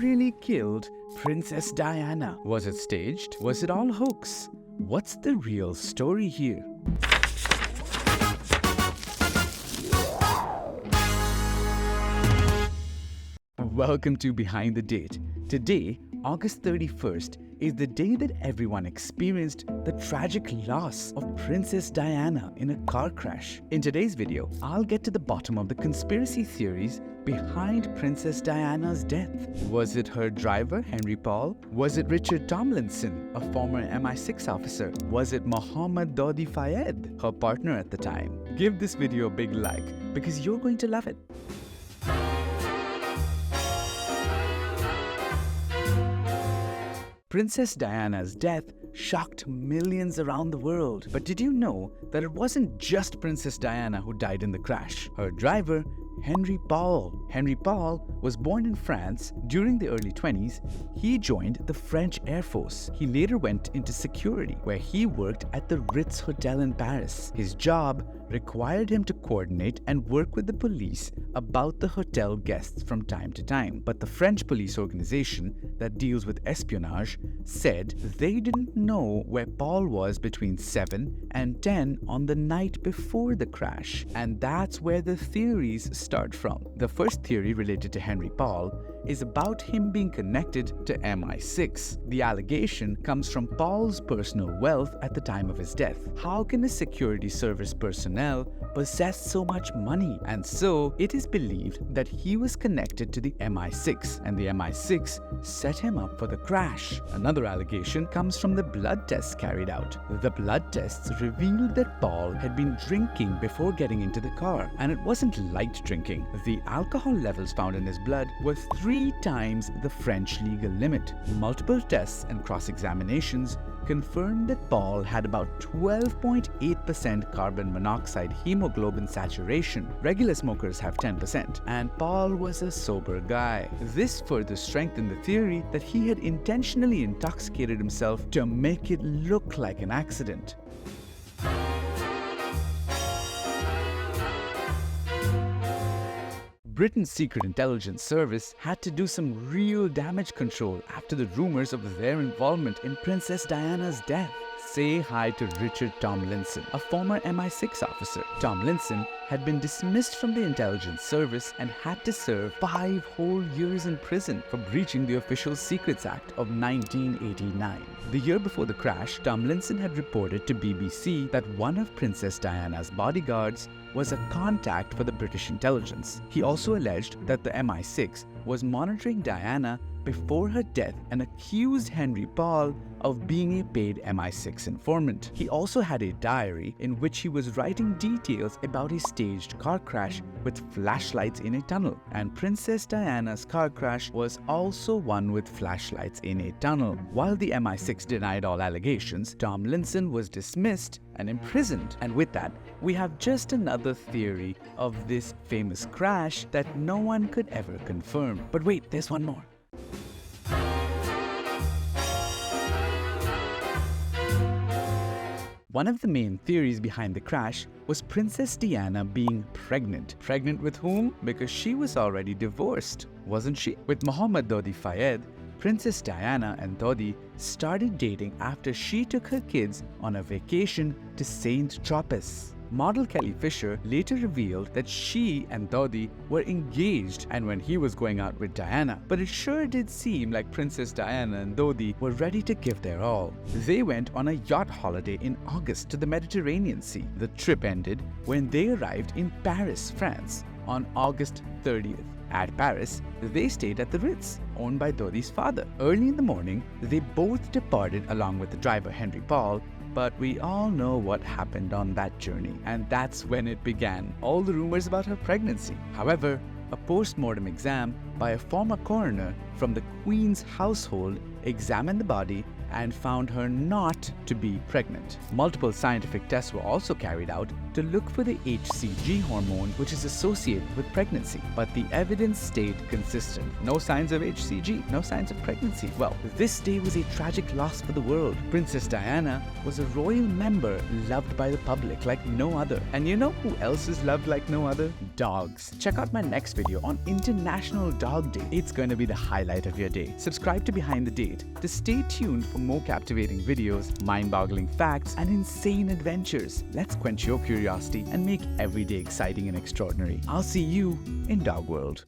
really killed Princess Diana? Was it staged? Was it all hoax? What's the real story here? Welcome to Behind the Date. Today, August 31st, is the day that everyone experienced the tragic loss of Princess Diana in a car crash. In today's video, I'll get to the bottom of the conspiracy theories behind Princess Diana's death. Was it her driver, Henry Paul? Was it Richard Tomlinson, a former MI6 officer? Was it Mohammed Dodi Fayed, her partner at the time? Give this video a big like because you're going to love it. Princess Diana's death shocked millions around the world. But did you know that it wasn't just Princess Diana who died in the crash? Her driver, Henry Paul. Henry Paul was born in France during the early 20s. He joined the French Air Force. He later went into security, where he worked at the Ritz Hotel in Paris. His job required him to coordinate and work with the police about the hotel guests from time to time. But the French police organization that deals with espionage said they didn't know where Paul was between 7 and 10 on the night before the crash. And that's where the theories start from. The first theory related to Henry Paul is about him being connected to MI6. The allegation comes from Paul's personal wealth at the time of his death. How can a security service personnel possess so much money? And so it is believed that he was connected to the MI6 and the MI6 set him up for the crash. Another allegation comes from the blood tests carried out. The blood tests revealed that Paul had been drinking before getting into the car, and it wasn't light drinking. The alcohol levels found in his blood were 3 times the French legal limit. Multiple tests and cross-examinations confirmed that Paul had about 12.8% carbon monoxide hemoglobin saturation. Regular smokers have 10%, and Paul was a sober guy. This further strengthened the theory that he had intentionally intoxicated himself to make it look like an accident. Britain's Secret Intelligence Service had to do some real damage control after the rumors of their involvement in Princess Diana's death. Say hi to Richard Tomlinson, a former MI6 officer. Tomlinson had been dismissed from the intelligence service and had to serve 5 whole years in prison for breaching the Official Secrets Act of 1989. The year before the crash, Tomlinson had reported to BBC that one of Princess Diana's bodyguards was a contact for the British intelligence. He also alleged that the MI6 was monitoring Diana before her death and accused Henry Paul of being a paid MI6 informant. He also had a diary in which he was writing details about a staged car crash with flashlights in a tunnel. And Princess Diana's car crash was also one with flashlights in a tunnel. While the MI6 denied all allegations, Tomlinson was dismissed and imprisoned. And with that, we have just another theory of this famous crash that no one could ever confirm. But wait, there's one more. One of the main theories behind the crash was Princess Diana being pregnant. Pregnant with whom? Because she was already divorced, wasn't she? With Mohammed Dodi Fayed, Princess Diana and Dodi started dating after she took her kids on a vacation to Saint Tropez. Model Kelly Fisher later revealed that she and Dodi were engaged and when he was going out with Diana. But it sure did seem like Princess Diana and Dodi were ready to give their all. They went on a yacht holiday in August to the Mediterranean Sea. The trip ended when they arrived in Paris, France on August 30th. At Paris, they stayed at the Ritz, owned by Dodi's father. Early in the morning, they both departed along with the driver Henry Paul. But we all know what happened on that journey, and that's when it began, all the rumors about her pregnancy. However, a post-mortem exam by a former coroner from the Queen's household examined the body and found her not to be pregnant. Multiple scientific tests were also carried out to look for the HCG hormone, which is associated with pregnancy, but the evidence stayed consistent. No signs of HCG, no signs of pregnancy. Well, this day was a tragic loss for the world. Princess Diana was a royal member loved by the public like no other. And you know who else is loved like no other? Dogs. Check out my next video on International Dog Day. It's going to be the highlight of your day. Subscribe to Behind the Date to stay tuned for more captivating videos, mind-boggling facts, and insane adventures. Let's quench your curiosity and make every day exciting and extraordinary. I'll see you in Dog World.